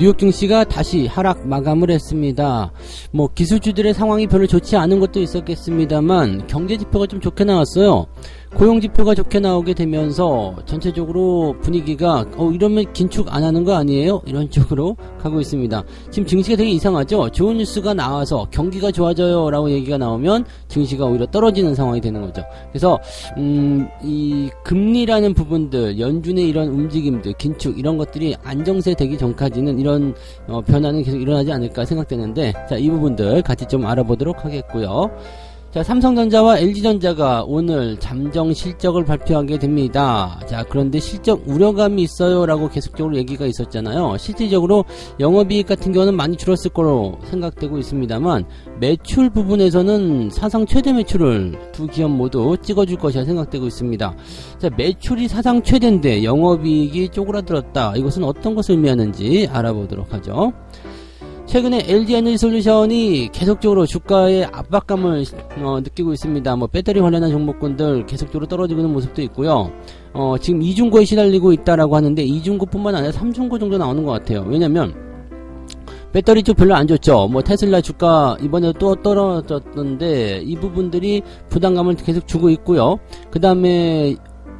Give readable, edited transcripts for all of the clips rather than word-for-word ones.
뉴욕 증시가 다시 하락 마감을 했습니다. 뭐 기술주들의 상황이 별로 좋지 않은 것도 있었겠습니다만 경제 지표가 좀 좋게 나왔어요. 고용 지표가 좋게 나오게 되면서 전체적으로 분위기가 이러면 긴축 안 하는 거 아니에요? 이런 쪽으로 가고 있습니다. 지금 증시가 되게 이상하죠? 좋은 뉴스가 나와서 경기가 좋아져요 라고 얘기가 나오면 증시가 오히려 떨어지는 상황이 되는 거죠. 그래서 이 금리라는 부분들, 연준의 이런 움직임들, 긴축 이런 것들이 안정세 되기 전까지는 이런 변화는 계속 일어나지 않을까 생각되는데, 자, 이 부분들 같이 좀 알아보도록 하겠고요. 자, 삼성전자와 LG전자가 오늘 잠정 실적을 발표하게 됩니다. 자, 그런데 실적 우려감이 있어요 라고 계속적으로 얘기가 있었잖아요. 실질적으로 영업이익 같은 경우는 많이 줄었을 거로 생각되고 있습니다만, 매출 부분에서는 사상 최대 매출을 두 기업 모두 찍어줄 것이라 생각되고 있습니다. 자, 매출이 사상 최대인데 영업이익이 쪼그라들었다. 이것은 어떤 것을 의미하는지 알아보도록 하죠. 최근에 LG에너지솔루션이 계속적으로 주가의 압박감을 느끼고 있습니다. 뭐 배터리 관련한 종목군들 계속적으로 떨어지고 있는 모습도 있고요. 지금 이중고에 시달리고 있다라고 하는데 이중고뿐만 아니라 삼중고 정도 나오는 것 같아요. 왜냐면 배터리 쪽 별로 안 좋죠. 뭐 테슬라 주가 이번에 또 떨어졌던데 이 부분들이 부담감을 계속 주고 있고요. 그 다음에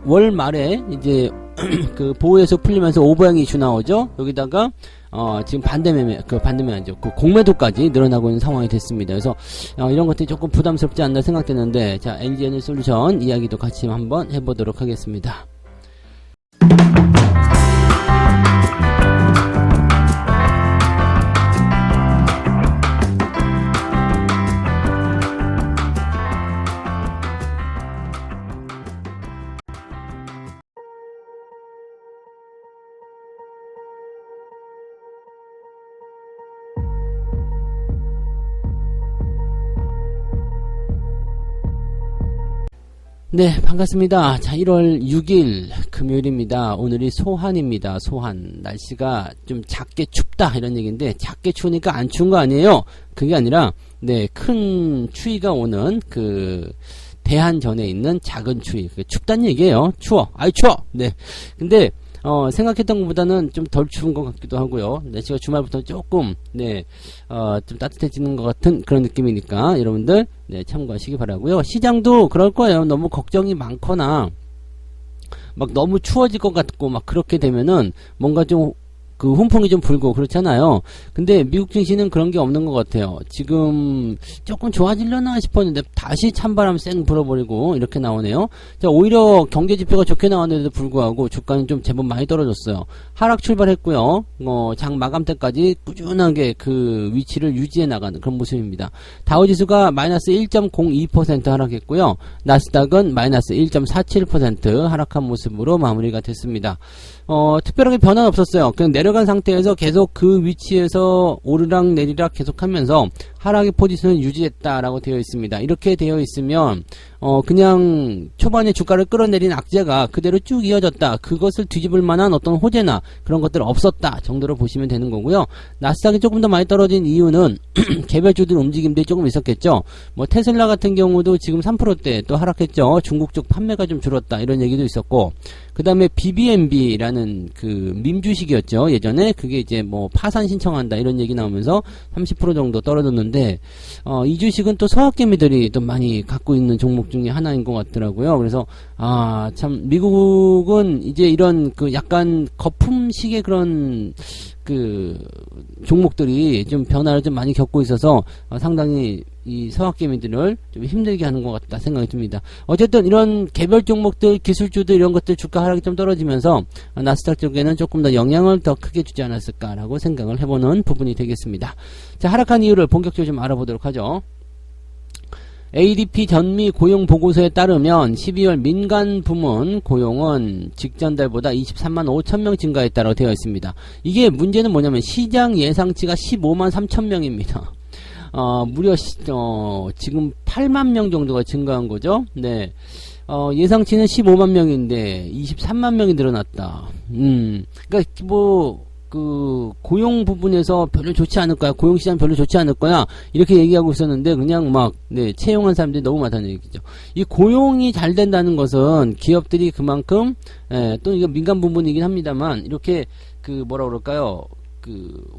월 말에 이제 그 보호에서 풀리면서 오버행 이슈 나오죠. 여기다가 지금 반대매매 아니죠. 그 공매도까지 늘어나고 있는 상황이 됐습니다. 그래서 이런 것들이 조금 부담스럽지 않나 생각되는데, 자, LG에너지솔루션 이야기도 같이 한번 해보도록 하겠습니다. 네, 반갑습니다. 자, 1월 6일 금요일입니다. 오늘이 소한입니다. 소한. 날씨가 좀 작게 춥다 이런 얘기인데, 작게 추우니까 안 추운 거 아니에요? 그게 아니라 네, 큰 추위가 오는 그 대한전에 있는 작은 추위. 춥단 얘기예요. 추워. 아이 추워. 네. 근데 생각했던 것보다는 좀 덜 추운 것 같기도 하고요. 날씨가 주말부터 조금, 좀 따뜻해지는 것 같은 그런 느낌이니까, 여러분들, 네, 참고하시기 바라고요. 시장도 그럴 거예요. 너무 걱정이 많거나, 막 너무 추워질 것 같고, 막 그렇게 되면은, 뭔가 좀, 그 훈풍이 좀 불고 그렇잖아요. 근데 미국 증시는 그런 게 없는 것 같아요. 지금 조금 좋아지려나 싶었는데 다시 찬바람 쌩 불어버리고 이렇게 나오네요. 자, 오히려 경제 지표가 좋게 나왔는데도 불구하고 주가는 좀 제법 많이 떨어졌어요. 하락 출발했고요. 장 마감 때까지 꾸준하게 그 위치를 유지해 나가는 그런 모습입니다. 다우지수가 마이너스 1.02% 하락했고요. 나스닥은 마이너스 1.47% 하락한 모습으로 마무리가 됐습니다. 특별하게 변화는 없었어요. 그냥 내려간 상태에서 계속 그 위치에서 오르락 내리락 계속하면서 하락의 포지션을 유지했다라고 되어 있습니다. 이렇게 되어 있으면 그냥 초반에 주가를 끌어내린 악재가 그대로 쭉 이어졌다. 그것을 뒤집을 만한 어떤 호재나 그런 것들 없었다 정도로 보시면 되는 거고요. 나스닥이 조금 더 많이 떨어진 이유는 개별주들 움직임들이 조금 있었겠죠. 뭐 테슬라 같은 경우도 지금 3%대 또 하락했죠. 중국 쪽 판매가 좀 줄었다 이런 얘기도 있었고, 그 다음에 BBMB라는 그 밈주식이었죠. 예전에 그게 이제 뭐 파산 신청한다 이런 얘기 나오면서 30% 정도 떨어졌는데, 이 주식은 또 서학개미들이 또 많이 갖고 있는 종목 중에 하나인 것 같더라고요. 그래서 참 미국은 이제 이런 그 약간 거품식의 그런 그 종목들이 좀 변화를 좀 많이 겪고 있어서 상당히 이 서학개미들을 좀 힘들게 하는 것 같다 생각이 듭니다. 어쨌든 이런 개별 종목들, 기술주들 이런 것들 주가 하락이 좀 떨어지면서 나스닥 쪽에는 조금 더 영향을 더 크게 주지 않았을까라고 생각을 해보는 부분이 되겠습니다. 자, 하락한 이유를 본격적으로 좀 알아보도록 하죠. ADP 전미 고용 보고서에 따르면 12월 민간 부문 고용은 직전달보다 23만 5천 명 증가했다고 되어 있습니다. 이게 문제는 뭐냐면 시장 예상치가 15만 3천 명입니다. 무려 지금 8만 명 정도가 증가한 거죠. 네. 예상치는 15만 명인데 23만 명이 늘어났다. 그러니까 뭐 그 고용 부분에서 별로 좋지 않을 거야. 고용 시장 별로 좋지 않을 거야. 이렇게 얘기하고 있었는데 그냥 막 채용한 사람들이 너무 많다는 얘기죠. 이 고용이 잘 된다는 것은 기업들이 그만큼 또 이거 민간 부분이긴 합니다만 이렇게 그 뭐라 그럴까요?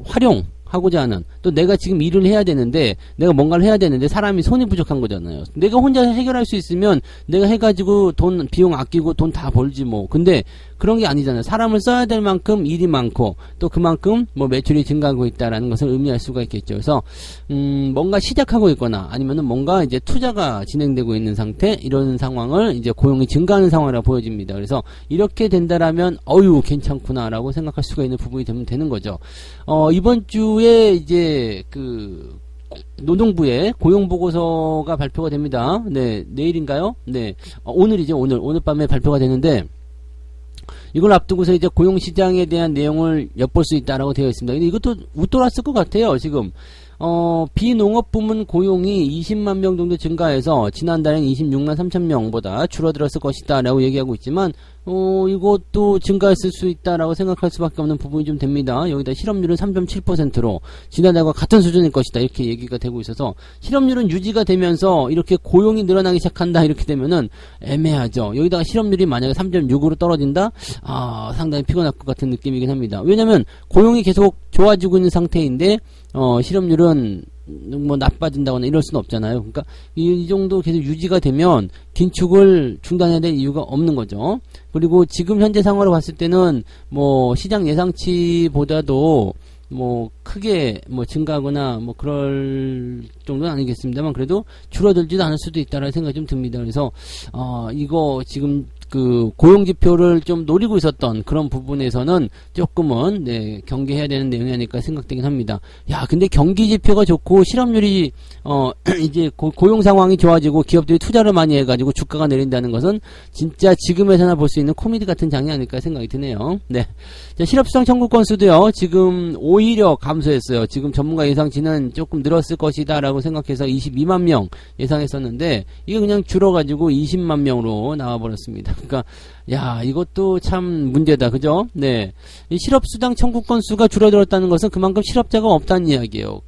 활용하고자 하는, 또 내가 지금 일을 해야 되는데, 내가 뭔가를 해야 되는데 사람이 손이 부족한 거잖아요. 내가 혼자 해결할 수 있으면 내가 해가지고 비용 아끼고 돈 다 벌지 뭐. 근데 그런 게 아니잖아요. 사람을 써야 될 만큼 일이 많고, 또 그만큼 뭐 매출이 증가하고 있다라는 것을 의미할 수가 있겠죠. 그래서, 뭔가 시작하고 있거나, 아니면은 뭔가 이제 투자가 진행되고 있는 상태, 이런 상황을 이제 고용이 증가하는 상황이라고 보여집니다. 그래서 이렇게 된다라면, 괜찮구나라고 생각할 수가 있는 부분이 되는 거죠. 이번 주에 이제 노동부의 고용보고서가 발표가 됩니다. 네, 내일인가요? 네, 오늘이죠. 오늘 밤에 발표가 되는데, 이걸 앞두고서 이제 고용시장에 대한 내용을 엿볼 수 있다라고 되어 있습니다. 근데 이것도 웃돌았을 것 같아요, 지금. 비농업 부문 고용이 20만 명 정도 증가해서 지난달엔 26만 3천 명보다 줄어들었을 것이다 라고 얘기하고 있지만, 이것도 증가했을 수 있다라고 생각할 수밖에 없는 부분이 좀 됩니다. 여기다 실업률은 3.7%로 지난달과 같은 수준일 것이다 이렇게 얘기가 되고 있어서, 실업률은 유지가 되면서 이렇게 고용이 늘어나기 시작한다 이렇게 되면은 애매하죠. 여기다가 실업률이 만약에 3.6으로 떨어진다? 상당히 피곤할 것 같은 느낌이긴 합니다. 왜냐면 고용이 계속 좋아지고 있는 상태인데 실업률은 뭐 나빠진다거나 이럴 수는 없잖아요. 그러니까 이 정도 계속 유지가 되면 긴축을 중단해야 될 이유가 없는 거죠. 그리고 지금 현재 상황으로 봤을 때는 뭐 시장 예상치보다도 뭐 크게 뭐 증가하거나 뭐 그럴 정도는 아니겠습니다만, 그래도 줄어들지도 않을 수도 있다라는 생각이 좀 듭니다. 그래서 이거 지금 고용 지표를 좀 노리고 있었던 그런 부분에서는 조금은 경계해야 되는 내용이 아닐까 생각되긴 합니다. 야, 근데 경기 지표가 좋고 실업률이 이제 고용 상황이 좋아지고 기업들이 투자를 많이 해가지고 주가가 내린다는 것은 진짜 지금에서나 볼 수 있는 코미디 같은 장이 아닐까 생각이 드네요. 네. 자, 실업수당 청구 건수도요, 지금 오히려 감소했어요. 지금 전문가 예상치는 조금 늘었을 것이다라고 생각해서 22만 명 예상했었는데, 이게 그냥 줄어가지고 20만 명으로 나와버렸습니다. 그러니까 야, 이것도 참 문제다, 그죠? 네, 이 실업수당 청구 건수가 줄어들었다는 것은 그만큼 실업자가 없다는 이야기예요.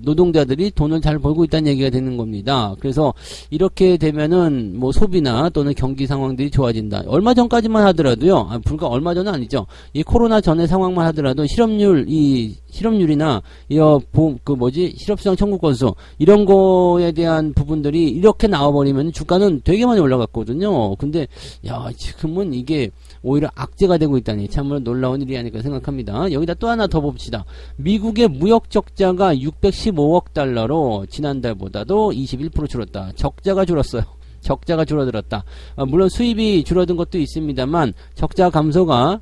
노동자들이 돈을 잘 벌고 있다는 얘기가 되는 겁니다. 그래서 이렇게 되면은 뭐 소비나 또는 경기 상황들이 좋아진다. 얼마 전까지만 하더라도요, 불과 얼마 전은 아니죠. 이 코로나 전의 상황만 하더라도 실업률이나 실업수당 청구 건수 이런 거에 대한 부분들이 이렇게 나와버리면 주가는 되게 많이 올라갔거든요. 근데 야, 지금은 이게 오히려 악재가 되고 있다니 참으로 놀라운 일이 아닐까 생각합니다. 여기다 또 하나 더 봅시다. 미국의 무역 적자가 615억 달러로 지난달보다도 21% 줄었다. 적자가 줄었어요. 적자가 줄어들었다. 물론 수입이 줄어든 것도 있습니다만 적자 감소가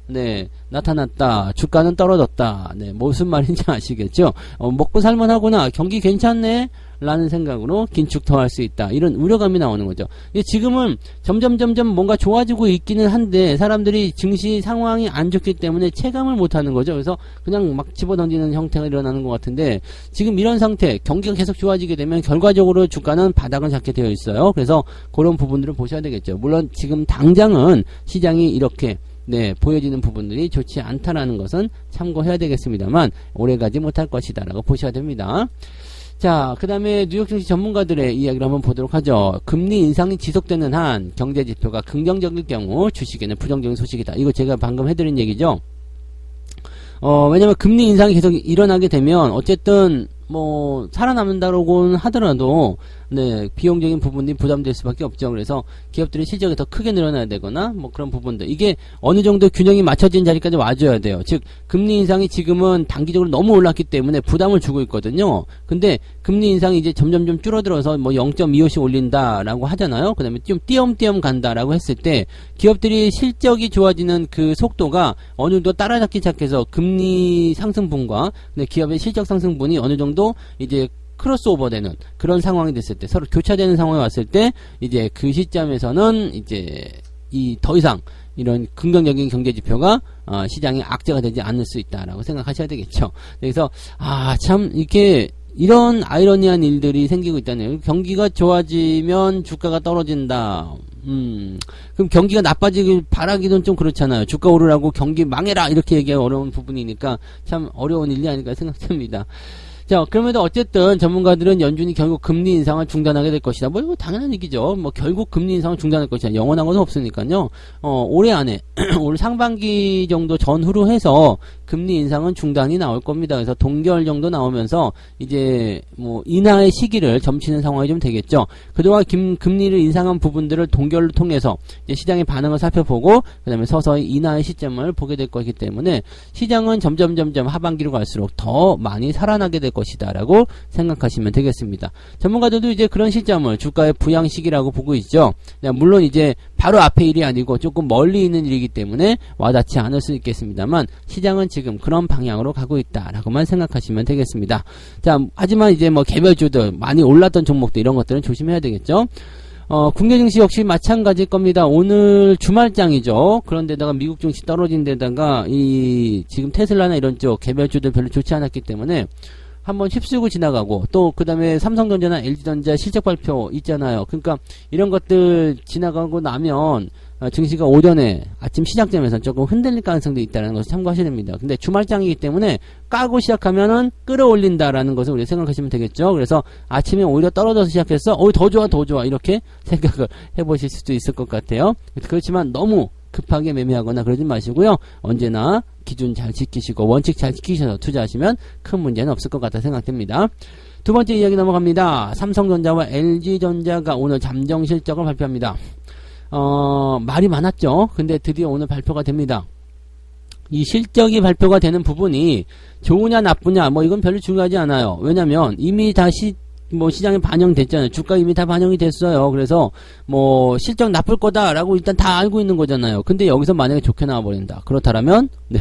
나타났다. 주가는 떨어졌다. 무슨 말인지 아시겠죠? 먹고 살만하구나. 경기 괜찮네. 라는 생각으로 긴축 더 할 수 있다. 이런 우려감이 나오는 거죠. 지금은 점점 뭔가 좋아지고 있기는 한데 사람들이 증시 상황이 안 좋기 때문에 체감을 못하는 거죠. 그래서 그냥 막 집어던지는 형태가 일어나는 것 같은데, 지금 이런 상태, 경기가 계속 좋아지게 되면 결과적으로 주가는 바닥을 잡게 되어 있어요. 그래서 그런 부분들을 보셔야 되겠죠. 물론 지금 당장은 시장이 이렇게 보여지는 부분들이 좋지 않다라는 것은 참고해야 되겠습니다만 오래가지 못할 것이다 라고 보셔야 됩니다. 자, 그 다음에 뉴욕 증시 전문가들의 이야기를 한번 보도록 하죠. 금리 인상이 지속되는 한 경제지표가 긍정적일 경우 주식에는 부정적인 소식이다. 이거 제가 방금 해드린 얘기죠. 왜냐면 금리 인상이 계속 일어나게 되면 어쨌든 뭐 살아남는다고는 하더라도 비용적인 부분이 부담될 수밖에 없죠. 그래서 기업들이 실적이 더 크게 늘어나야 되거나 뭐 그런 부분들, 이게 어느 정도 균형이 맞춰진 자리까지 와줘야 돼요. 즉 금리 인상이 지금은 단기적으로 너무 올랐기 때문에 부담을 주고 있거든요. 근데 금리 인상이 이제 점점 줄어들어서 뭐 0.25씩 올린다라고 하잖아요. 그 다음에 좀 띄엄띄엄 간다라고 했을 때 기업들이 실적이 좋아지는 그 속도가 어느 정도 따라잡기 시작해서 금리 상승분과 기업의 실적 상승분이 어느 정도 이제 크로스오버 되는 그런 상황이 됐을 때, 서로 교차되는 상황이 왔을 때 이제 그 시점에서는 이제 더 이상 이런 긍정적인 경제지표가 시장의 악재가 되지 않을 수 있다라고 생각하셔야 되겠죠. 그래서 참 이렇게 이런 아이러니한 일들이 생기고 있다네요. 경기가 좋아지면 주가가 떨어진다. 그럼 경기가 나빠지길 바라기는 좀 그렇잖아요. 주가 오르라고 경기 망해라 이렇게 얘기하기 어려운 부분이니까 참 어려운 일이 아닐까 생각됩니다. 자, 그럼에도 어쨌든 전문가들은 연준이 결국 금리 인상을 중단하게 될 것이다. 뭐 이거 당연한 얘기죠. 뭐 결국 금리 인상을 중단할 것이다. 영원한 건 없으니까요. 올해 안에 올 상반기 정도 전후로 해서 금리 인상은 중단이 나올 겁니다. 그래서 동결 정도 나오면서 이제 뭐 인하의 시기를 점치는 상황이 좀 되겠죠. 그동안 금리를 인상한 부분들을 동결을 통해서 이제 시장의 반응을 살펴보고 그다음에 서서히 인하의 시점을 보게 될 것이기 때문에 시장은 점점 하반기로 갈수록 더 많이 살아나게 될 것이다라고 생각하시면 되겠습니다. 전문가들도 이제 그런 시점을 주가의 부양 시기라고 보고 있죠. 물론 이제 바로 앞에 일이 아니고 조금 멀리 있는 일이기 때문에 와닿지 않을 수 있겠습니다만 시장은 지금 그런 방향으로 가고 있다라고만 생각하시면 되겠습니다. 자, 하지만 이제 뭐 개별주들 많이 올랐던 종목들 이런 것들은 조심해야 되겠죠. 국내 증시 역시 마찬가지일 겁니다. 오늘 주말장이죠. 그런데다가 미국 증시 떨어진 데다가 지금 테슬라나 이런 쪽 개별주들 별로 좋지 않았기 때문에 한번 휩쓰고 지나가고 또 그 다음에 삼성전자나 LG전자 실적 발표 있잖아요. 그러니까 이런 것들 지나가고 나면 증시가 오전에 아침 시작점에서 조금 흔들릴 가능성도 있다는 것을 참고하셔야 됩니다. 근데 주말장이기 때문에 까고 시작하면은 끌어올린다라는 것을 우리가 생각하시면 되겠죠. 그래서 아침에 오히려 떨어져서 시작해서 더 좋아 이렇게 생각을 해보실 수도 있을 것 같아요. 그렇지만 너무 급하게 매매하거나 그러지 마시고요. 언제나 기준 잘 지키시고 원칙 잘 지키셔서 투자하시면 큰 문제는 없을 것 같다 생각됩니다. 두 번째 이야기 넘어갑니다. 삼성전자와 LG전자가 오늘 잠정 실적을 발표합니다. 말이 많았죠. 근데 드디어 오늘 발표가 됩니다. 이 실적이 발표가 되는 부분이 좋으냐 나쁘냐 뭐 이건 별로 중요하지 않아요. 왜냐면 이미 다시 뭐 시장에 반영됐잖아요. 주가 이미 다 반영이 됐어요. 그래서 뭐 실적 나쁠 거다라고 일단 다 알고 있는 거잖아요. 근데 여기서 만약에 좋게 나와버린다. 그렇다라면 네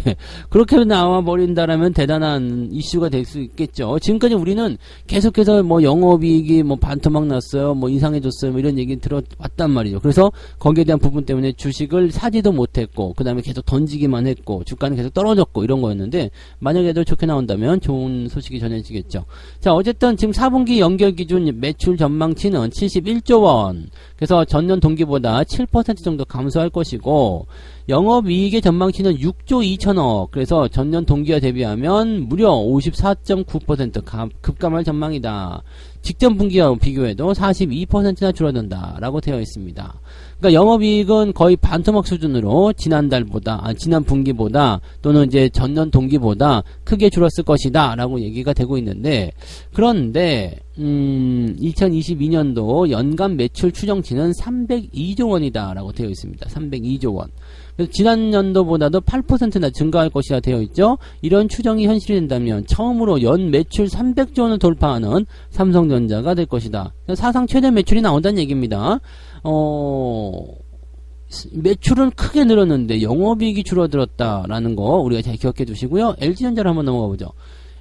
그렇게 나와버린다라면 대단한 이슈가 될 수 있겠죠. 지금까지 우리는 계속해서 뭐 영업이익이 뭐 반토막 났어요. 뭐 이상해졌어요. 뭐 이런 얘기 들어왔단 말이죠. 그래서 거기에 대한 부분 때문에 주식을 사지도 못했고 그 다음에 계속 던지기만 했고 주가는 계속 떨어졌고 이런 거였는데 만약에도 좋게 나온다면 좋은 소식이 전해지겠죠. 자, 어쨌든 지금 4분기 연결 기준 매출 전망치는 71조 원. 그래서 전년 동기보다 7% 정도 감소할 것이고 영업이익의 전망치는 6조 2천억. 그래서 전년 동기와 대비하면 무려 54.9% 급감할 전망이다. 직전 분기와 비교해도 42%나 줄어든다라고 되어 있습니다. 그러니까 영업이익은 거의 반토막 수준으로 지난 분기보다 또는 이제 전년 동기보다 크게 줄었을 것이다라고 얘기가 되고 있는데 그런데 2022년도 연간 매출 추정치는 302조 원이다라고 되어 있습니다. 302조 원. 그래서 지난 년도보다도 8%나 증가할 것이라 되어 있죠. 이런 추정이 현실이 된다면 처음으로 연 매출 300조 원을 돌파하는 삼성전자가 될 것이다. 사상 최대 매출이 나온다는 얘기입니다. 매출은 크게 늘었는데 영업이익이 줄어들었다라는 거 우리가 잘 기억해 두시고요. LG전자를 한번 넘어가 보죠.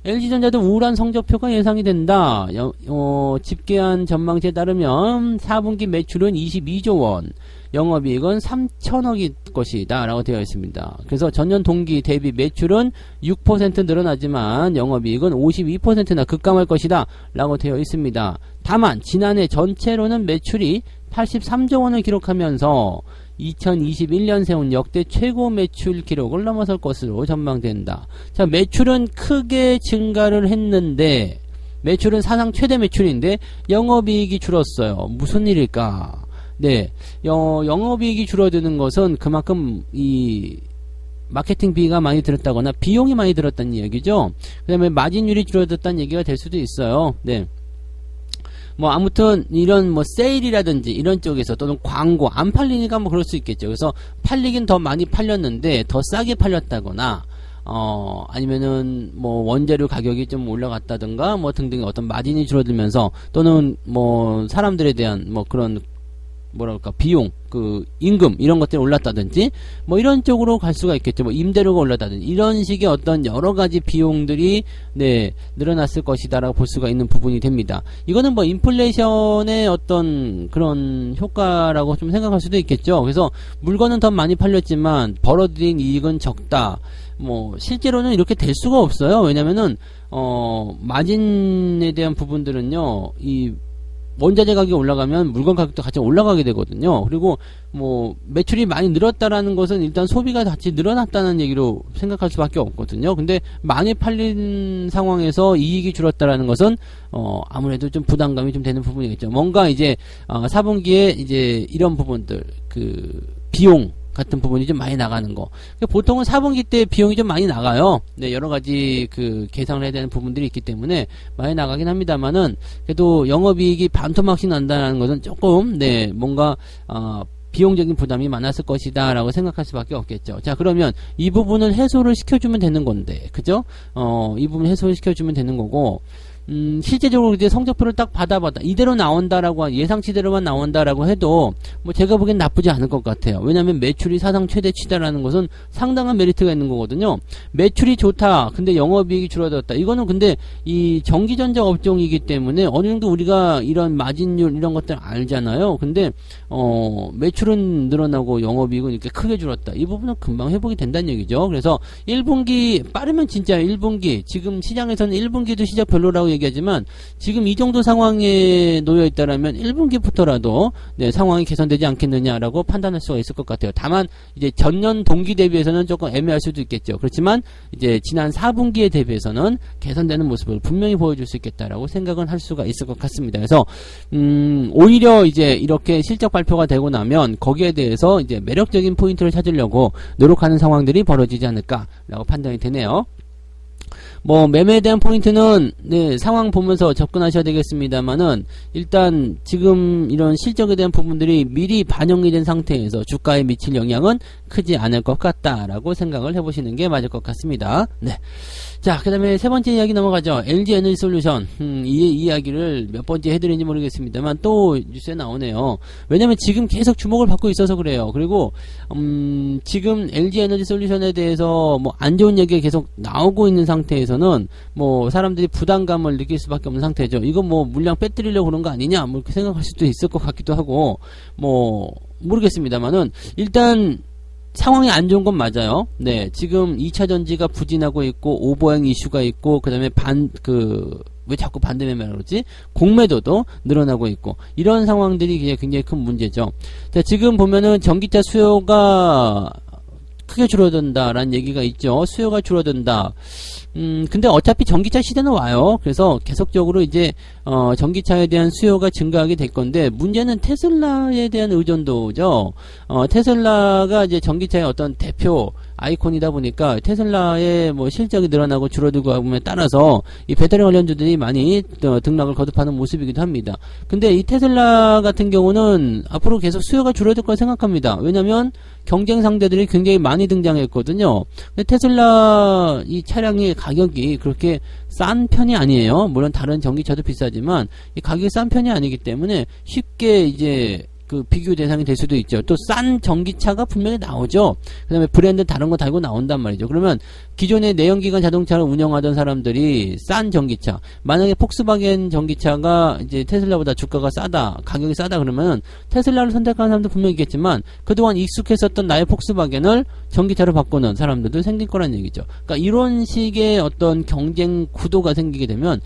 LG전자도 우울한 성적표가 예상이 된다. 집계한 전망치에 따르면 4분기 매출은 22조 원, 영업이익은 3천억일 것이다 라고 되어 있습니다. 그래서 전년 동기 대비 매출은 6% 늘어나지만 영업이익은 52%나 급감할 것이다 라고 되어 있습니다. 다만 지난해 전체로는 매출이 83조 원을 기록하면서 2021년 세운 역대 최고 매출 기록을 넘어설 것으로 전망된다. 자, 매출은 크게 증가를 했는데 매출은 사상 최대 매출인데 영업이익이 줄었어요. 무슨 일일까? 네, 영업이익이 줄어드는 것은 그만큼 이 마케팅비가 많이 들었다거나 비용이 많이 들었다는 얘기죠. 그 다음에 마진율이 줄어들었다는 얘기가 될 수도 있어요. 네. 뭐 아무튼 이런 뭐 세일이라든지 이런 쪽에서 또는 광고 안 팔리니까 뭐 그럴 수 있겠죠. 그래서 팔리긴 더 많이 팔렸는데 더 싸게 팔렸다거나 아니면은 뭐 원재료 가격이 좀 올라갔다든가 뭐 등등 어떤 마진이 줄어들면서 또는 뭐 사람들에 대한 뭐 그런 뭐랄까 비용 그 임금 이런 것들이 올랐다든지 뭐 이런 쪽으로 갈 수가 있겠죠. 뭐 임대료가 올랐다든지 이런 식의 어떤 여러 가지 비용들이 네 늘어났을 것이다라고 볼 수가 있는 부분이 됩니다. 이거는 뭐 인플레이션의 어떤 그런 효과라고 좀 생각할 수도 있겠죠. 그래서 물건은 더 많이 팔렸지만 벌어들인 이익은 적다. 뭐 실제로는 이렇게 될 수가 없어요. 왜냐면은 마진에 대한 부분들은요 이 원자재 가격이 올라가면 물건 가격도 같이 올라가게 되거든요. 그리고 뭐 매출이 많이 늘었다라는 것은 일단 소비가 같이 늘어났다는 얘기로 생각할 수밖에 없거든요. 근데 많이 팔린 상황에서 이익이 줄었다라는 것은 아무래도 좀 부담감이 좀 되는 부분이겠죠. 뭔가 이제 4분기에 이제 이런 부분들 비용 같은 부분이 좀 많이 나가는 거. 보통은 4분기 때 비용이 좀 많이 나가요. 네, 여러 가지 계산을 해야 되는 부분들이 있기 때문에 많이 나가긴 합니다만은, 그래도 영업이익이 반토막씩 난다는 것은 조금, 네, 뭔가, 비용적인 부담이 많았을 것이다 라고 생각할 수밖에 없겠죠. 자, 그러면 이 부분을 해소를 시켜주면 되는 건데, 그죠? 이 부분 해소를 시켜주면 되는 거고, 실제적으로 이제 성적표를 딱 받아봤다. 이대로 나온다라고, 예상치대로만 나온다라고 해도, 뭐 제가 보기엔 나쁘지 않을 것 같아요. 왜냐면 매출이 사상 최대치다라는 것은 상당한 메리트가 있는 거거든요. 매출이 좋다. 근데 영업이익이 줄어들었다. 이거는 근데 이 전기전자 업종이기 때문에 어느 정도 우리가 이런 마진율 이런 것들 알잖아요. 근데, 매출은 늘어나고 영업이익은 이렇게 크게 줄었다. 이 부분은 금방 회복이 된다는 얘기죠. 그래서 1분기, 빠르면 진짜 1분기, 지금 시장에서는 1분기도 시작 별로라고 얘기하지만 지금 이 정도 상황에 놓여 있다라면 1분기부터라도 네, 상황이 개선되지 않겠느냐라고 판단할 수가 있을 것 같아요. 다만 이제 전년 동기 대비해서는 조금 애매할 수도 있겠죠. 그렇지만 이제 지난 4분기에 대비해서는 개선되는 모습을 분명히 보여줄 수 있겠다라고 생각은 할 수가 있을 것 같습니다. 그래서 오히려 이제 이렇게 실적 발표가 되고 나면 거기에 대해서 이제 매력적인 포인트를 찾으려고 노력하는 상황들이 벌어지지 않을까라고 판단이 되네요. 뭐 매매에 대한 포인트는 네, 상황 보면서 접근하셔야 되겠습니다만은 일단 지금 이런 실적에 대한 부분들이 미리 반영이 된 상태에서 주가에 미칠 영향은 크지 않을 것 같다라고 생각을 해보시는 게 맞을 것 같습니다. 네. 자, 그 다음에 세 번째 이야기 넘어가죠. LG 에너지 솔루션. 이 이야기를 몇 번째 해드리는지 모르겠습니다만 또 뉴스에 나오네요. 왜냐면 지금 계속 주목을 받고 있어서 그래요. 그리고, 지금 LG 에너지 솔루션에 대해서 뭐 안 좋은 얘기가 계속 나오고 있는 상태에서는 뭐 사람들이 부담감을 느낄 수밖에 없는 상태죠. 이거 뭐 물량 빼뜨리려고 그런 거 아니냐? 뭐 이렇게 생각할 수도 있을 것 같기도 하고, 뭐, 모르겠습니다만은 일단 상황이 안 좋은 건 맞아요. 네, 지금 2차 전지가 부진하고 있고 오버행 이슈가 있고 그다음에 왜 자꾸 반대 매매라고 그러지? 공매도도 늘어나고 있고 이런 상황들이 굉장히 큰 문제죠. 자, 지금 보면은 전기차 수요가 크게 줄어든다라는 얘기가 있죠. 수요가 줄어든다. 근데 어차피 전기차 시대는 와요. 그래서 계속적으로 이제, 전기차에 대한 수요가 증가하게 될 건데, 문제는 테슬라에 대한 의존도죠. 테슬라가 이제 전기차의 어떤 대표 아이콘이다 보니까 테슬라의 뭐 실적이 늘어나고 줄어들고 함에 따라서 이 배터리 관련주들이 많이 등락을 거듭하는 모습이기도 합니다. 근데 이 테슬라 같은 경우는 앞으로 계속 수요가 줄어들 거라 생각합니다. 왜냐면 경쟁 상대들이 굉장히 많이 등장했거든요. 근데 테슬라 이 차량의 가격이 그렇게 싼 편이 아니에요. 물론 다른 전기차도 비싸지만 이 가격이 싼 편이 아니기 때문에 쉽게 이제 비교 대상이 될 수도 있죠. 또 싼 전기차가 분명히 나오죠. 그 다음에 브랜드 다른 거 달고 나온단 말이죠. 그러면 기존의 내연기관 자동차를 운영하던 사람들이 싼 전기차, 만약에 폭스바겐 전기차가 이제 테슬라보다 주가가 싸다, 가격이 싸다 그러면 테슬라를 선택하는 사람도 분명히 있겠지만 그동안 익숙했었던 나의 폭스바겐을 전기차로 바꾸는 사람들도 생길 거란 얘기죠. 그러니까 이런 식의 어떤 경쟁 구도가 생기게 되면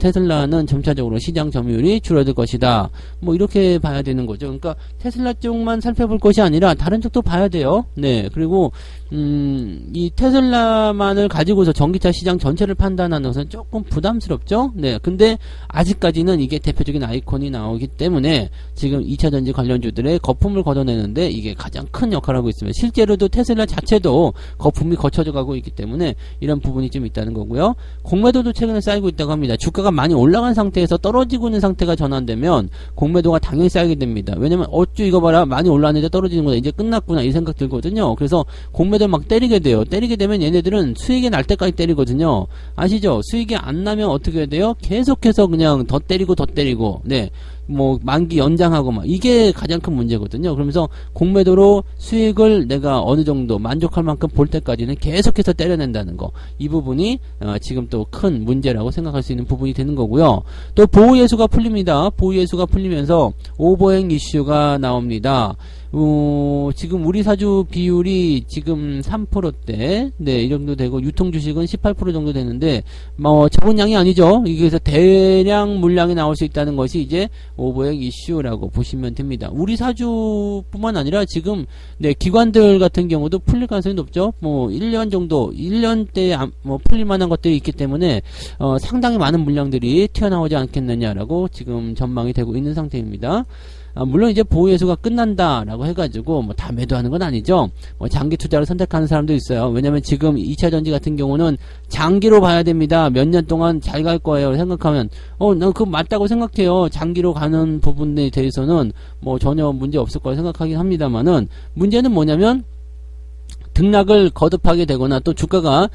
테슬라는 점차적으로 시장 점유율이 줄어들 것이다. 뭐 이렇게 봐야 되는 거죠. 그러니까 테슬라 쪽만 살펴볼 것이 아니라 다른 쪽도 봐야 돼요. 네. 그리고 이 테슬라만을 가지고서 전기차 시장 전체를 판단하는 것은 조금 부담스럽죠. 네. 근데 아직까지는 이게 대표적인 아이콘이 나오기 때문에 지금 2차 전지 관련주들의 거품을 걷어내는데 이게 가장 큰 역할을 하고 있습니다. 실제로도 테슬라 자체도 거품이 거쳐져 가고 있기 때문에 이런 부분이 좀 있다는 거고요. 공매도도 최근에 쌓이고 있다고 합니다. 주가가 많이 올라간 상태에서 떨어지고 있는 상태가 전환되면 공매도가 당연히 쌓이게 됩니다. 왜냐면 어쭈 이거 봐라 많이 올랐는데 떨어지는 거다 이제 끝났구나 이 생각 들거든요. 그래서 공매도를 막 때리게 돼요. 때리게 되면 얘네들은 수익이 날 때까지 때리거든요. 아시죠? 수익이 안 나면 어떻게 해야 돼요? 계속해서 그냥 더 때리고 네. 뭐 만기 연장하고 막 이게 가장 큰 문제거든요. 그러면서 공매도로 수익을 내가 어느 정도 만족할 만큼 볼 때까지는 계속해서 때려낸다는 거. 이 부분이 지금 또 큰 문제라고 생각할 수 있는 부분이 되는 거고요. 또 보호예수가 풀립니다. 보호예수가 풀리면서 오버행 이슈가 나옵니다. 지금 우리 사주 비율이 지금 3%대, 네, 이 정도 되고, 유통 주식은 18% 정도 되는데, 뭐, 적은 양이 아니죠. 여기서 대량 물량이 나올 수 있다는 것이 이제 오버액 이슈라고 보시면 됩니다. 우리 사주뿐만 아니라 지금 네, 기관들 같은 경우도 풀릴 가능성이 높죠. 뭐 1년 정도, 1년대에 뭐 풀릴 만한 것들이 있기 때문에 상당히 많은 물량들이 튀어나오지 않겠느냐라고 지금 전망이 되고 있는 상태입니다. 물론 이제 보유예수가 끝난다라고 해가지고 뭐 다 매도하는 건 아니죠. 뭐 장기 투자를 선택하는 사람도 있어요. 왜냐면 지금 2차전지 같은 경우는 장기로 봐야 됩니다. 몇 년 동안 잘 갈 거예요. 생각하면 난 그거 맞다고 생각해요. 장기로 가는 부분에 대해서는 뭐 전혀 문제 없을 거라 생각하긴 합니다만은 문제는 뭐냐면 등락을 거듭하게 되거나 또 주가가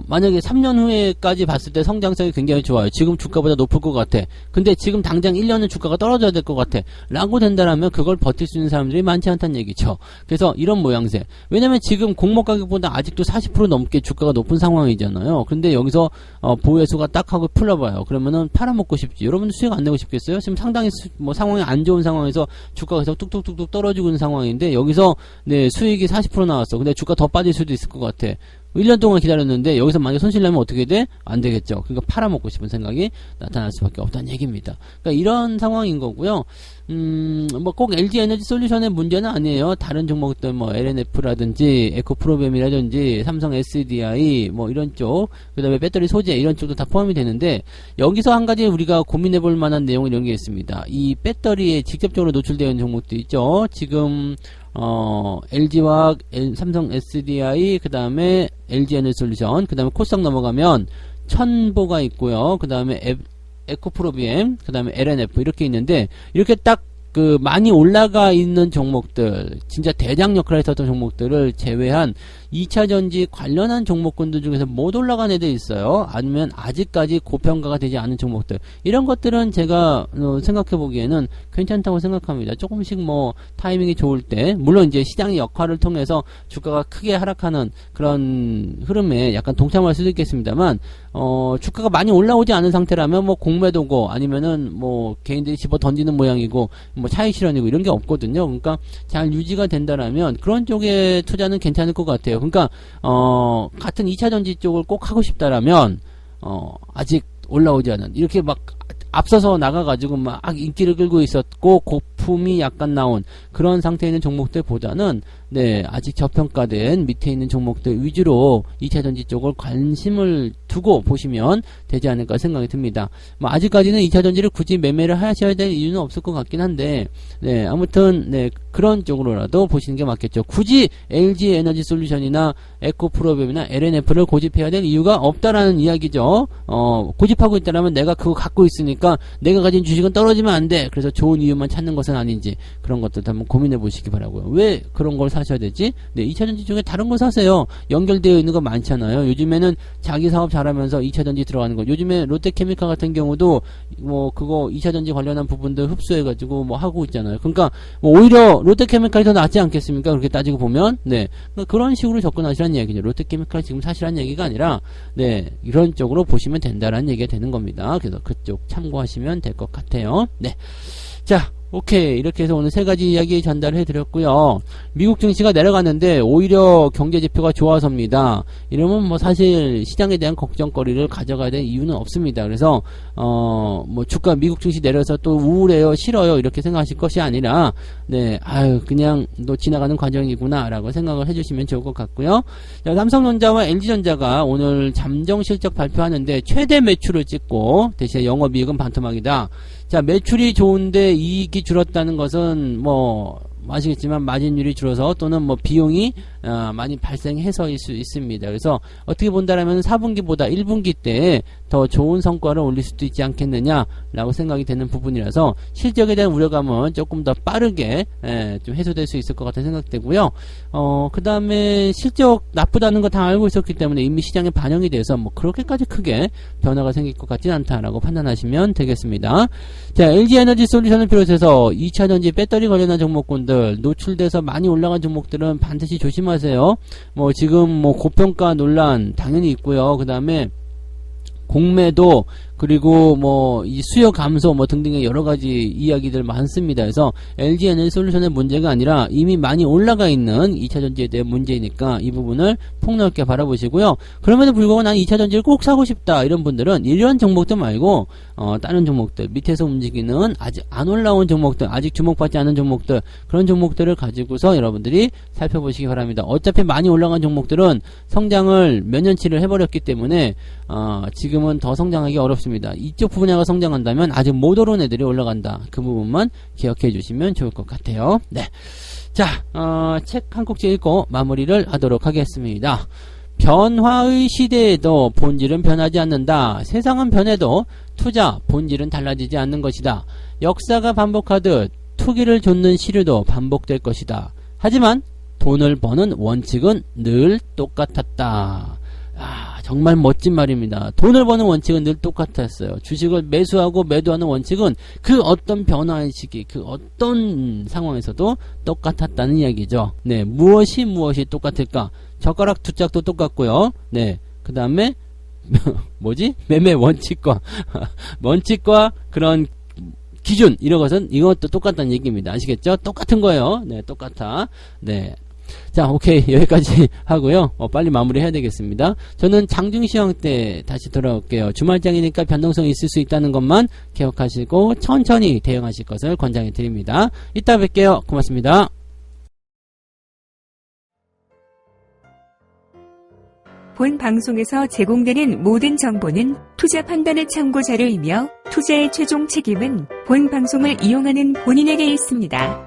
만약에 3년 후에까지 봤을 때 성장성이 굉장히 좋아요. 지금 주가보다 높을 것 같아. 근데 지금 당장 1년은 주가가 떨어져야 될 것 같아. 라고 된다라면 그걸 버틸 수 있는 사람들이 많지 않다는 얘기죠. 그래서 이런 모양새. 왜냐면 지금 공모 가격보다 아직도 40% 넘게 주가가 높은 상황이잖아요. 근데 여기서 보유수가 딱 하고 풀어봐요. 그러면은 팔아먹고 싶지. 여러분들 수익 안 내고 싶겠어요? 지금 상당히 뭐 상황이 안 좋은 상황에서 주가가 계속 뚝뚝뚝뚝 떨어지고 있는 상황인데 여기서 네 수익이 40% 나왔어. 근데 주가 더 빠질 수도 있을 것 같아. 1년 동안 기다렸는데 여기서 만약에 손실 나면 어떻게 돼? 안 되겠죠. 그러니까 팔아먹고 싶은 생각이 나타날 수밖에 없다는 얘기입니다. 그러니까 이런 상황인 거고요. 뭐 꼭 LG 에너지 솔루션의 문제는 아니에요. 다른 종목들 뭐 LNF라든지 에코프로비엠이라든지 삼성 SDI 뭐 이런 쪽, 그다음에 배터리 소재 이런 쪽도 다 포함이 되는데 여기서 한 가지 우리가 고민해 볼 만한 내용 이런 게 있습니다. 이 배터리에 직접적으로 노출되어 있는 종목도 있죠. 지금 LG화학, 삼성 SDI, 그 다음에 LG에너지솔루션, 그 다음에 코스닥 넘어가면 천보가 있고요. 그 다음에 에코프로비엠, 그 다음에 LNF 이렇게 있는데 이렇게 딱 그 많이 올라가 있는 종목들, 진짜 대장 역할을 했었던 종목들을 제외한 2차전지 관련한 종목군들 중에서 못 올라간 애들 있어요. 아니면 아직까지 고평가가 되지 않은 종목들, 이런 것들은 제가 생각해 보기에는 괜찮다고 생각합니다. 조금씩 뭐 타이밍이 좋을 때, 물론 이제 시장의 역할을 통해서 주가가 크게 하락하는 그런 흐름에 약간 동참할 수도 있겠습니다만 주가가 많이 올라오지 않은 상태라면 뭐 공매도고 아니면은 뭐 개인들이 집어 던지는 모양이고 뭐 차익 실현이고 이런 게 없거든요. 그러니까 잘 유지가 된다라면 그런 쪽에 투자는 괜찮을 것 같아요. 그러니까 같은 2차전지 쪽을 꼭 하고 싶다라면 아직 올라오지 않은, 이렇게 막 앞서서 나가가지고 막 인기를 끌고 있었고 고품이 약간 나온 그런 상태에 있는 종목들보다는 네, 아직 저평가된 밑에 있는 종목들 위주로 2차전지 쪽을 관심을 두고 보시면 되지 않을까 생각이 듭니다. 뭐 아직까지는 2차전지를 굳이 매매를 하셔야 될 이유는 없을 것 같긴 한데 네, 아무튼 네, 그런 쪽으로라도 보시는 게 맞겠죠. 굳이 LG 에너지 솔루션이나 에코프로비엠이나 LNF를 고집해야 될 이유가 없다라는 이야기죠. 고집하고 있다라면 내가 그거 갖고 있으니까 내가 가진 주식은 떨어지면 안 돼. 그래서 좋은 이유만 찾는 것은 아닌지 그런 것들도 한번 고민해 보시기 바라고요. 왜 그런 걸 사셔야 되지? 네, 2차전지 중에 다른 거 사세요. 연결되어 있는 거 많잖아요. 요즘에는 자기 사업 잘하면서 2차전지 들어가는 거. 요즘에 롯데케미칼 같은 경우도 뭐 그거 2차전지 관련한 부분들 흡수해가지고 뭐 하고 있잖아요. 그러니까 뭐 오히려 롯데케미칼이 더 낫지 않겠습니까? 그렇게 따지고 보면 네, 그러니까 그런 식으로 접근하시라는 얘기죠. 롯데케미칼 지금 사시라는 얘기가 아니라 네, 이런 쪽으로 보시면 된다라는 얘기가 되는 겁니다. 그래서 그쪽 참고하시면 될 것 같아요. 네, 자. 오케이. 이렇게 해서 오늘 세 가지 이야기 전달을 해드렸고요. 미국 증시가 내려갔는데 오히려 경제지표가 좋아서입니다. 이러면 뭐 사실 시장에 대한 걱정거리를 가져가야 될 이유는 없습니다. 그래서 뭐 주가 미국 증시 내려서 또 우울해요, 싫어요 이렇게 생각하실 것이 아니라 네, 아유 그냥 또 지나가는 과정이구나 라고 생각을 해주시면 좋을 것 같고요. 자, 삼성전자와 LG전자가 오늘 잠정 실적 발표하는데 최대 매출을 찍고 대신에 영업이익은 반토막이다. 자, 매출이 좋은데 이익이 줄었다는 것은 뭐 아시겠지만 마진율이 줄어서 또는 뭐 비용이 많이 발생해서일 수 있습니다. 그래서 어떻게 본다라면 4분기보다 1분기 때 더 좋은 성과를 올릴 수도 있지 않겠느냐라고 생각이 되는 부분이라서 실적에 대한 우려감은 조금 더 빠르게 좀 해소될 수 있을 것 같아 생각되고요. 그 다음에 실적 나쁘다는 거 다 알고 있었기 때문에 이미 시장에 반영이 돼서 뭐 그렇게까지 크게 변화가 생길 것 같진 않다라고 판단하시면 되겠습니다. 자, LG에너지 솔루션을 비롯해서 2차전지 배터리 관련한 종목군들 노출돼서 많이 올라간 종목들은 반드시 조심하세요. 뭐 지금 뭐 고평가 논란 당연히 있고요. 그 다음에 공매도, 그리고 뭐 이 수요 감소 뭐 등등의 여러 가지 이야기들 많습니다. 그래서 LG 에너지솔루션의 문제가 아니라 이미 많이 올라가 있는 2차 전지에 대한 문제이니까 이 부분을 폭넓게 바라보시고요. 그럼에도 불구하고 난 2차 전지를 꼭 사고 싶다 이런 분들은 이런 종목들 말고 다른 종목들 밑에서 움직이는 아직 안 올라온 종목들 아직 주목받지 않은 종목들 그런 종목들을 가지고서 여러분들이 살펴보시기 바랍니다. 어차피 많이 올라간 종목들은 성장을 몇 년치를 해버렸기 때문에 지금은 더 성장하기 어렵습니다. 이쪽 분야가 성장한다면 아직 못 오른 애들이 올라간다. 그 부분만 기억해 주시면 좋을 것 같아요. 네. 자, 책 한 꼭지 읽고 마무리를 하도록 하겠습니다. 변화의 시대에도 본질은 변하지 않는다. 세상은 변해도 투자 본질은 달라지지 않는 것이다. 역사가 반복하듯 투기를 좇는 시류도 반복될 것이다. 하지만 돈을 버는 원칙은 늘 똑같았다. 정말 멋진 말입니다. 돈을 버는 원칙은 늘 똑같았어요. 주식을 매수하고 매도하는 원칙은 그 어떤 변화의 시기, 그 어떤 상황에서도 똑같았다는 이야기죠. 네, 무엇이 똑같을까? 젓가락 두 짝도 똑같고요. 네, 그 다음에 뭐지? 매매 원칙과 그런 기준 이런 것은 이것도 똑같다는 얘기입니다. 아시겠죠? 똑같은 거예요. 네, 똑같아. 네. 자, 오케이. 여기까지 하고요. 빨리 마무리 해야 되겠습니다. 저는 장중시황 때 다시 돌아올게요. 주말장이니까 변동성이 있을 수 있다는 것만 기억하시고 천천히 대응하실 것을 권장해 드립니다. 이따 뵐게요. 고맙습니다. 본 방송에서 제공되는 모든 정보는 투자 판단의 참고 자료이며 투자의 최종 책임은 본 방송을 이용하는 본인에게 있습니다.